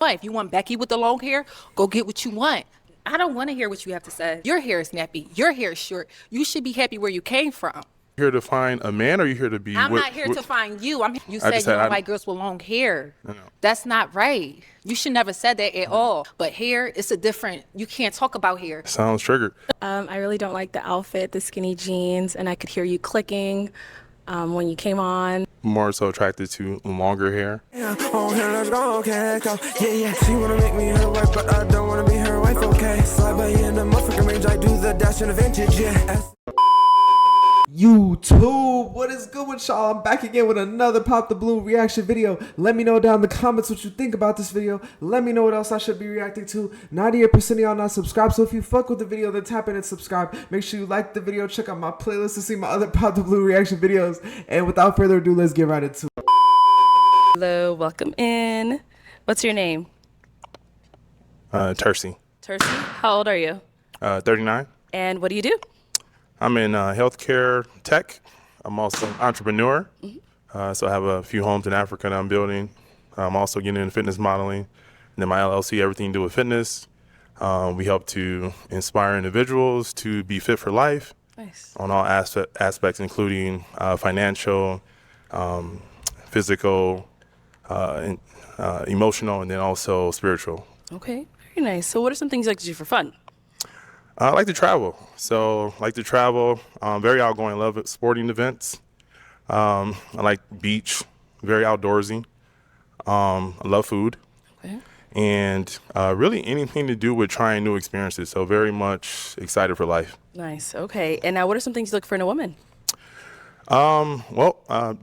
But if you want Becky with the long hair, go get what you want. I don't want to hear what you have to say. Your hair is nappy. Your hair is short. You should be happy where you came from. Here to find a man, or you here to be? I'm not here to find you. You said just you said don't I- like girls with long hair. No. That's not right. You should never said that at all. But hair, it's a different. You can't talk about hair. Sounds triggered. I really don't like the outfit, the skinny jeans, and I could hear you clicking when you came on. More so attracted to longer hair. Yeah, on here, let's go, okay, go. Yeah, she wanna make me her wife, but I don't wanna be her wife, okay. Slide by in the motherfucking range, I do the dash in the vintage, yeah. YouTube, what is good with y'all? I'm back again with another Pop the Balloon reaction video. Let me know down in the comments what you think about this video. Let me know what else I should be reacting to. 98% of y'all not subscribed, so if you fuck with the video, then tap in and subscribe. Make sure you like the video, check out my playlist to see my other Pop the Balloon reaction videos. And without further ado, let's get right into it. Hello, welcome in. What's your name? Tercy. Tercy. How old are you? 39. And what do you do? I'm in healthcare tech. I'm also an entrepreneur. So I have a few homes in Africa that I'm building. I'm also getting into fitness modeling. And then my LLC, everything to do with fitness. We help to inspire individuals to be fit for life. Nice. On all aspects, including financial, physical, emotional, and then also spiritual. Okay, very nice. So what are some things you like to do for fun? I like to travel. Very outgoing, love it, sporting events. I like beach, very outdoorsy. I love food. Okay. And really anything to do with trying new experiences. So very much excited for life. Nice. Okay. And now what are some things you look for in a woman?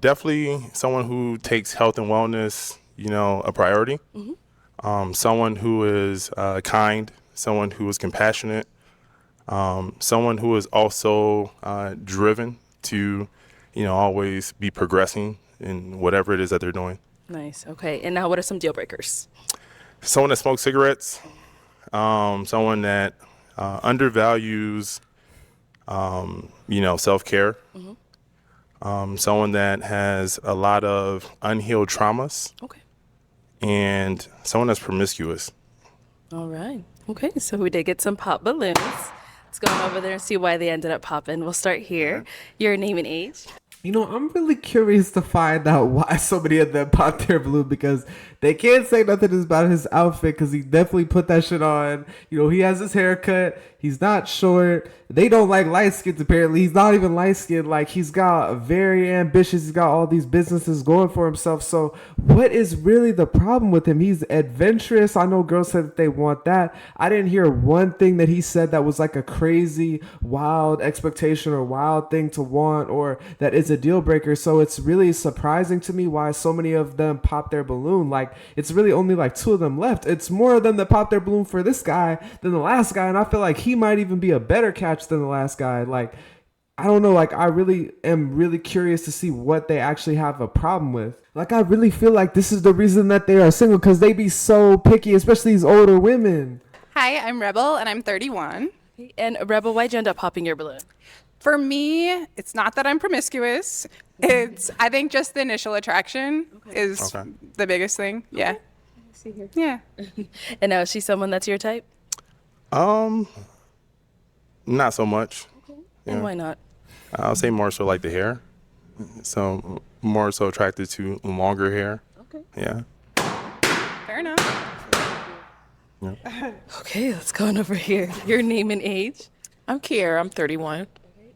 Definitely someone who takes health and wellness, a priority. Someone who is kind, someone who is compassionate, someone who is also driven to, always be progressing in whatever it is that they're doing. Nice. Okay. And now what are some deal breakers? Someone that smokes cigarettes, someone that undervalues, self-care, someone that has a lot of unhealed traumas, Okay. and someone that's promiscuous. All right. Okay. So we did get some pop balloons. Let's go on over there and see why they ended up popping. We'll start here. Your name and age. I'm really curious to find out why so many of them popped their balloon, because they can't say nothing about his outfit because he definitely put that shit on. He has his haircut. He's not short. They don't like light skins apparently. He's not even light skinned. Like, he's got very ambitious. He's got all these businesses going for himself. So what is really the problem with him? He's adventurous. I know girls said that they want that. I didn't hear one thing that he said that was like a crazy, wild expectation or wild thing to want, or that is a deal breaker. So it's really surprising to me why so many of them pop their balloon. Like, it's really only like 2 of them left. It's more of them that pop their balloon for this guy than the last guy, and I feel like he might even be a better catch than the last guy. Like, I don't know, like, I really am really curious to see what they actually have a problem with. Like, I really feel like this is the reason that they are single, because they be so picky, especially these older women. Hi, I'm Rebel, and I'm 31. And Rebel, why'd you end up popping your balloon? For me, it's not that I'm promiscuous. It's, I think, just the initial attraction is the biggest thing. Yeah. See here. Yeah. And now is she someone that's your type? Not so much. And why not? I'll say more so like the hair. So more so attracted to longer hair. Okay. Yeah. Fair enough. Okay, let's go on over here. Your name and age. I'm Kiera. I'm 31.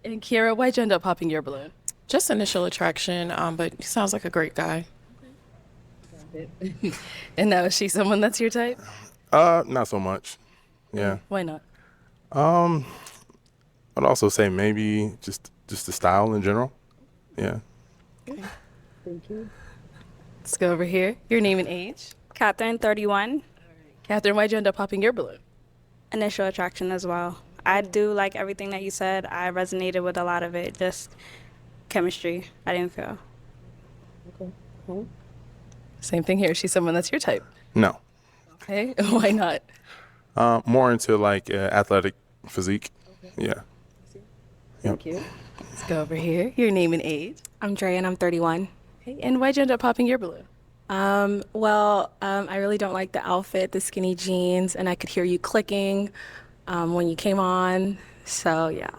And Kiera, why'd you end up popping your balloon? Just initial attraction, but he sounds like a great guy. And now is she someone that's your type? Not so much. Yeah. Why not? I'd also say maybe just the style in general. Yeah. Thank you. Let's go over here. Your name and age. Catherine, 31. Catherine, why'd you end up popping your balloon? Initial attraction as well. I do like everything that you said. I resonated with a lot of it. Just chemistry. I didn't feel. Okay. Cool. Same thing here. She's someone that's your type. No. Okay. Why not? More into like athletic physique. Okay. Yeah. Thank you. Let's go over here. Your name and age. I'm Dre, and I'm 31. Okay. And why'd you end up popping your balloon? I really don't like the outfit, the skinny jeans, and I could hear you clicking when you came on. So, yeah.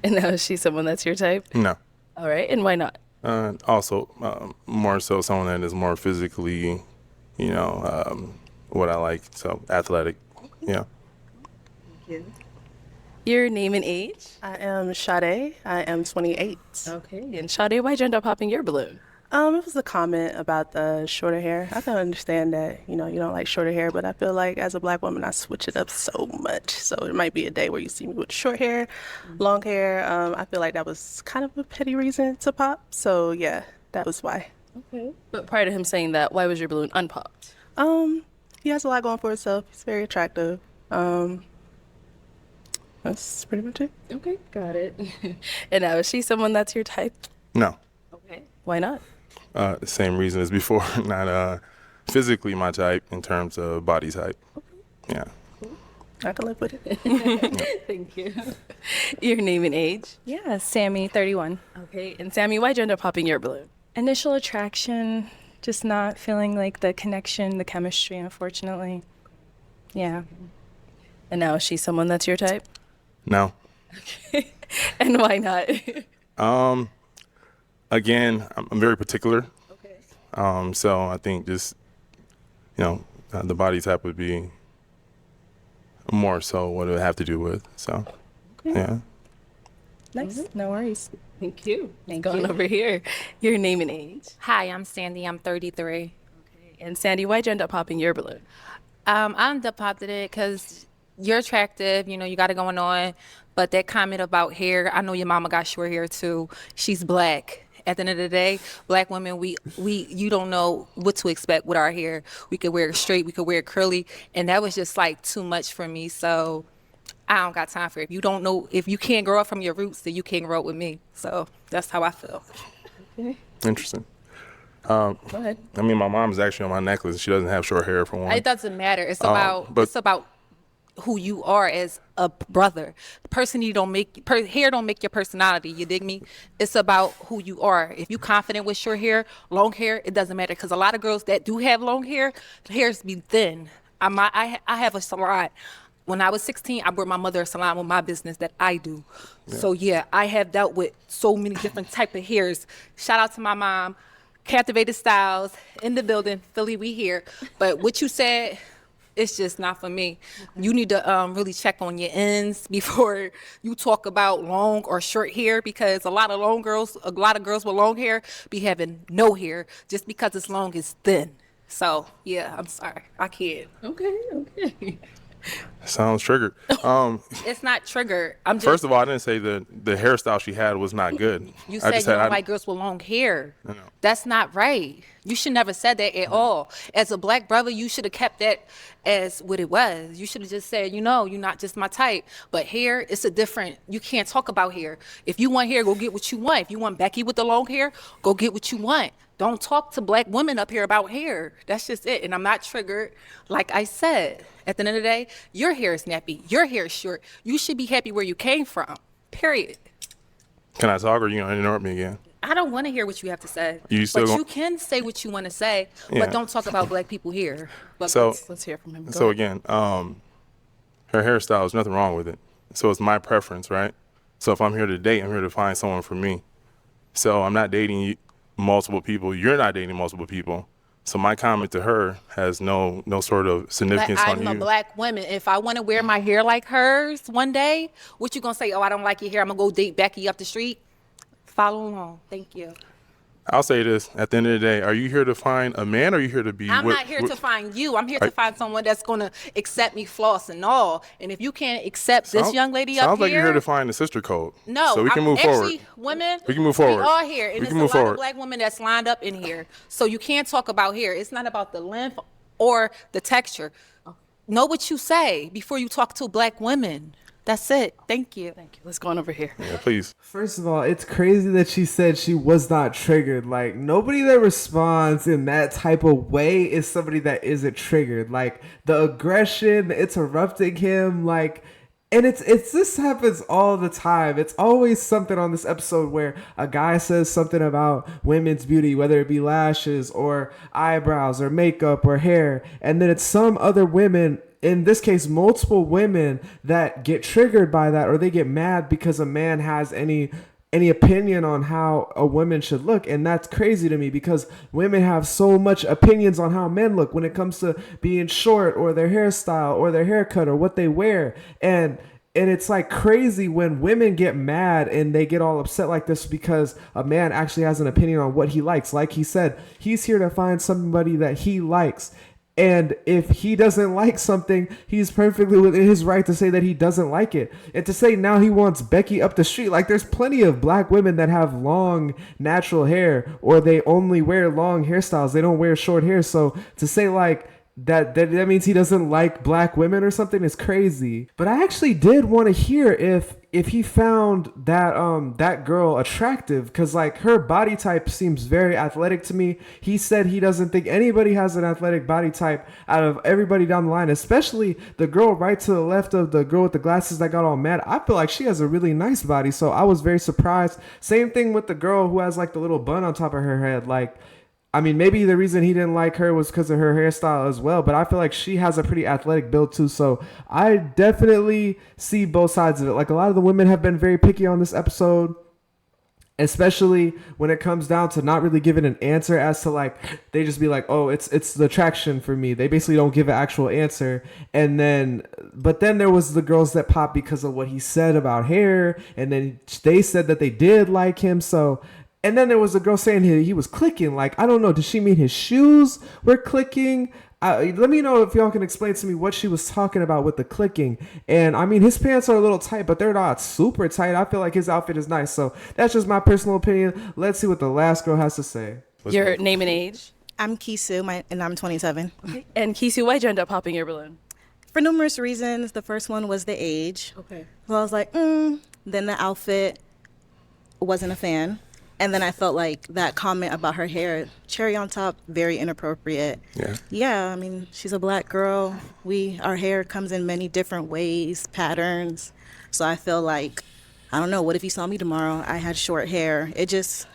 And now is she someone that's your type? No. All right, and why not? Also, more so someone that is more physically, what I like. So athletic. Yeah. Your name and age? I am Sade. I am 28. Okay, and Sade, why'd you end up popping your balloon? It was a comment about the shorter hair. I can understand that, you don't like shorter hair, but I feel like as a black woman, I switch it up so much. So it might be a day where you see me with short hair, long hair. I feel like that was kind of a petty reason to pop. So yeah, that was why. Okay. But prior to him saying that, why was your balloon unpopped? He has a lot going for himself. He's very attractive. That's pretty much it. Okay, got it. And now, is she someone that's your type? No. Okay. Why not? The same reason as before. Not physically my type in terms of body type. Yeah. I can live with it. Thank you. Your name and age? Yeah, Sammy, 31. Okay, and Sammy, why'd you end up popping your balloon? Initial attraction, just not feeling like the connection, the chemistry, unfortunately. Yeah. And now, is she someone that's your type? No. Okay. And why not? Again, I'm very particular. Okay. So I think just, the body type would be more so what it would have to do with. So, Okay. yeah. Nice. No worries. Thank you. Thank Going you. over here. Your name and age? Hi, I'm Sandy. I'm 33. Okay. And Sandy, why'd you end up popping your balloon? I ended up popping it because you're attractive, you got it going on. But that comment about hair, I know your mama got short hair too. She's black. At the end of the day, black women, you don't know what to expect with our hair. We could wear it straight, we could wear it curly, and that was just like too much for me. So I don't got time for it. If you can't grow up from your roots, then you can't grow up with me. So that's how I feel. Interesting. Go ahead. I mean, my mom's actually on my necklace. She doesn't have short hair for one. It doesn't matter. It's but- about who you are as a brother. Hair don't make your personality. You dig me? It's about who you are. If you confident with short hair, long hair, it doesn't matter. Because a lot of girls that do have long hair, the hairs be thin. I have a salon. When I was 16, I brought my mother a salon with my business that I do. Yeah. So yeah, I have dealt with so many different type of hairs. Shout out to my mom, Captivated Styles in the building, Philly, we here. But what you said, it's just not for me. You need to really check on your ends before you talk about long or short hair, because a lot of girls with long hair be having no hair just because it's long, it's thin. So yeah, I'm sorry, I can't. Okay. Sounds triggered. It's not triggered. I'm just. First of all, I didn't say the hairstyle she had was not good. You said you don't like girls with long hair. No. That's not right. You should never said that at all. As a black brother, you should have kept that as what it was. You should have just said, you're not just my type. But hair, you can't talk about hair. If you want hair, go get what you want. If you want Becky with the long hair, go get what you want. Don't talk to black women up here about hair. That's just it. And I'm not triggered. Like I said, at the end of the day, your hair is nappy. Your hair is short. You should be happy where you came from. Period. Can I talk, or you gonna interrupt me again? I don't want to hear what you have to say. But you can say what you want to say, Yeah. but don't talk about black people here. But So Let's hear from him. Go So ahead. again, her hairstyle, there's nothing wrong with it. So it's my preference, right? So if I'm here to date, I'm here to find someone for me. So I'm not dating multiple people. You're not dating multiple people. So my comment to her has no sort of significance But on I'm you. a black woman. If I want to wear my hair like hers one day, what you gonna say? Oh, I don't like your hair. I'm gonna go date Becky up the street. Follow along. Thank you. I'll say this: at the end of the day, are you here to find a man, or are you here to be? I'm not here to find you. I'm here to find someone that's gonna accept me, floss and all. And if you can't accept this young lady up Sounds like here, you're here to find the sister code. no, so we can move forward. Actually, women, We can move forward. We are here, and We there's can a move lot forward. of black women that's lined up in here. So you can't talk about hair. It's not about the length or the texture. Know what you say before you talk to black women. That's it. Thank you. Thank you. Let's go on over here. Yeah, please. First of all, it's crazy that she said she was not triggered. Like, nobody that responds in that type of way is somebody that isn't triggered. Like, the aggression, the interrupting him, like, And it's this happens all the time. It's always something on this episode where a guy says something about women's beauty, whether it be lashes or eyebrows or makeup or hair, and then it's some other women, in this case multiple women, that get triggered by that, or they get mad because a man has any opinion on how a woman should look. And that's crazy to me, because women have so much opinions on how men look when it comes to being short, or their hairstyle, or their haircut, or what they wear. And it's like crazy when women get mad and they get all upset like this because a man actually has an opinion on what he likes. Like he said, he's here to find somebody that he likes. And if he doesn't like something, he's perfectly within his right to say that he doesn't like it. And to say now he wants Becky up the street, like there's plenty of black women that have long natural hair, or they only wear long hairstyles. They don't wear short hair. So to say like that means he doesn't like black women or something is crazy. But I actually did want to hear if he found that girl attractive, because like her body type seems very athletic to me. He said he doesn't think anybody has an athletic body type out of everybody down the line, especially the girl right to the left of the girl with the glasses that got all mad. I feel like she has a really nice body, so I was very surprised. Same thing with the girl who has like the little bun on top of her head. Like, I mean, maybe the reason he didn't like her was because of her hairstyle as well, but I feel like she has a pretty athletic build too. So I definitely see both sides of it. Like, a lot of the women have been very picky on this episode, especially when it comes down to not really giving an answer as to like, they just be like, oh, it's the attraction for me. They basically don't give an actual answer. And then, but then there was the girls that popped because of what he said about hair. And then they said that they did like him. So, and then there was a girl saying he was clicking. Like, I don't know. Did she mean his shoes were clicking? Let me know if y'all can explain to me what she was talking about with the clicking. And I mean, his pants are a little tight, but they're not super tight. I feel like his outfit is nice. So that's just my personal opinion. Let's see what the last girl has to say. Your name and age? I'm Kisu, and I'm 27. Okay. And Kisu, why'd you end up popping your balloon? For numerous reasons. The first one was the age. Okay. So I was like, Then the outfit, wasn't a fan. And then I felt like that comment about her hair, cherry on top, very inappropriate. Yeah, I mean, she's a black girl. Our hair comes in many different ways, patterns. So I feel like, I don't know, what if you saw me tomorrow? I had short hair. I just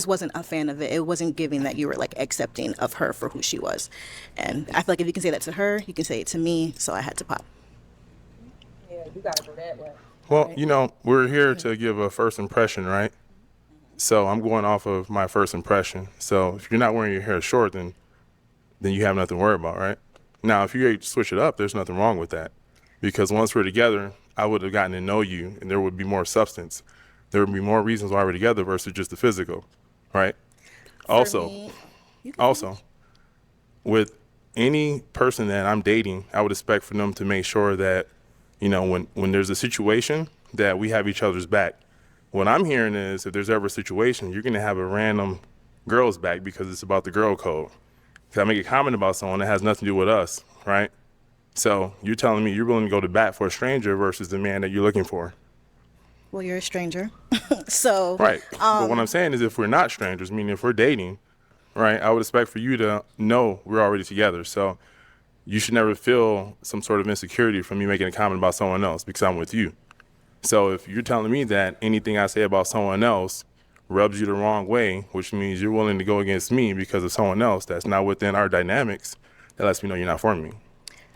wasn't a fan of it. It wasn't giving that you were like accepting of her for who she was. And I feel like if you can say that to her, you can say it to me. So I had to pop. Yeah, you gotta go that way. Well, you know, we're here to give a first impression, right? So I'm going off of my first impression. So if you're not wearing your hair short, then you have nothing to worry about, right? Now, if you switch it up, there's nothing wrong with that. Because once we're together, I would have gotten to know you, and there would be more substance. There would be more reasons why we're together versus just the physical, right? Also, with any person that I'm dating, I would expect for them to make sure that, you know, when there's a situation, that we have each other's back. What I'm hearing is if there's ever a situation, you're going to have a random girl's back because it's about the girl code. If I make a comment about someone that has nothing to do with us, right? So you're telling me you're willing to go to bat for a stranger versus the man that you're looking for. Well, you're a stranger. So. Right. But what I'm saying is if we're not strangers, meaning if we're dating, right, I would expect for you to know we're already together. So you should never feel some sort of insecurity from me making a comment about someone else because I'm with you. So if you're telling me that anything I say about someone else rubs you the wrong way, which means you're willing to go against me because of someone else that's not within our dynamics, that lets me know you're not for me.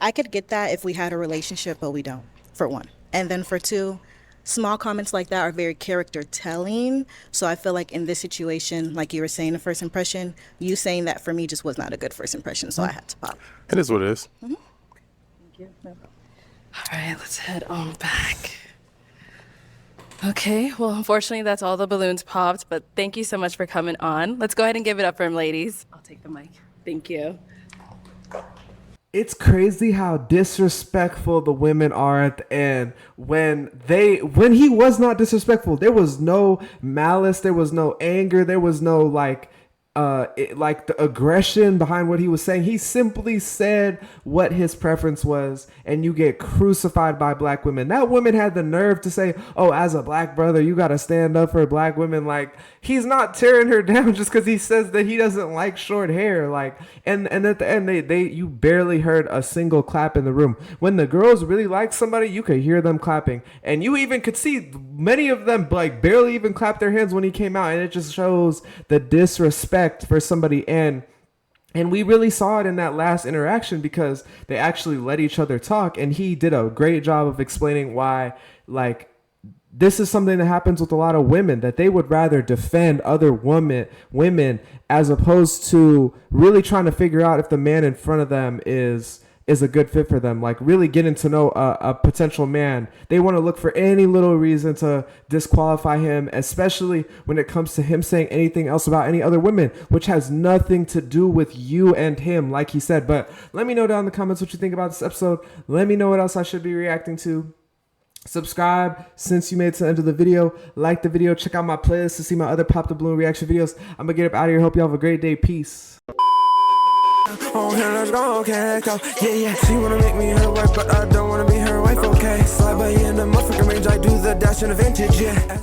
I could get that if we had a relationship, but we don't, for one. And then for two, small comments like that are very character telling. So I feel like in this situation, like you were saying, the first impression, you saying that for me just was not a good first impression. So I had to pop. It is what it is. Mm-hmm. Thank you. All right, let's head on back. Okay, well, unfortunately, that's all the balloons popped, but thank you so much for coming on. Let's go ahead and give it up for him, ladies. I'll take the mic. Thank you. It's crazy how disrespectful the women are at the end. When he was not disrespectful, there was no malice, there was no anger, there was no like like the aggression behind what he was saying. He simply said what his preference was, and you get crucified by black women. That woman had the nerve to say, oh, as a black brother, you got to stand up for black women. Like, he's not tearing her down just because he says that he doesn't like short hair. Like, and at the end, you barely heard a single clap in the room. When the girls really like somebody, you could hear them clapping, and you even could see many of them like barely even clap their hands when he came out, and it just shows the disrespect for somebody. And we really saw it in that last interaction because they actually let each other talk, and he did a great job of explaining why, like, this is something that happens with a lot of women, that they would rather defend other women as opposed to really trying to figure out if the man in front of them is a good fit for them. Like, really getting to know a potential man. They want to look for any little reason to disqualify him, especially when it comes to him saying anything else about any other women, which has nothing to do with you and him, like he said. But let me know down in the comments what you think about this episode. Let me know what else I should be reacting to. Subscribe since you made it to the end of the video. Like the video. Check out my playlist to see my other Pop the Balloon reaction videos. I'm going to get up out of here. Hope you have a great day. Peace. Oh, here, let's go, okay, go. Yeah, yeah. She wanna make me her wife, but I don't wanna be her wife, okay. Slide by in the motherfucking range, I do the dash in the vintage, yeah.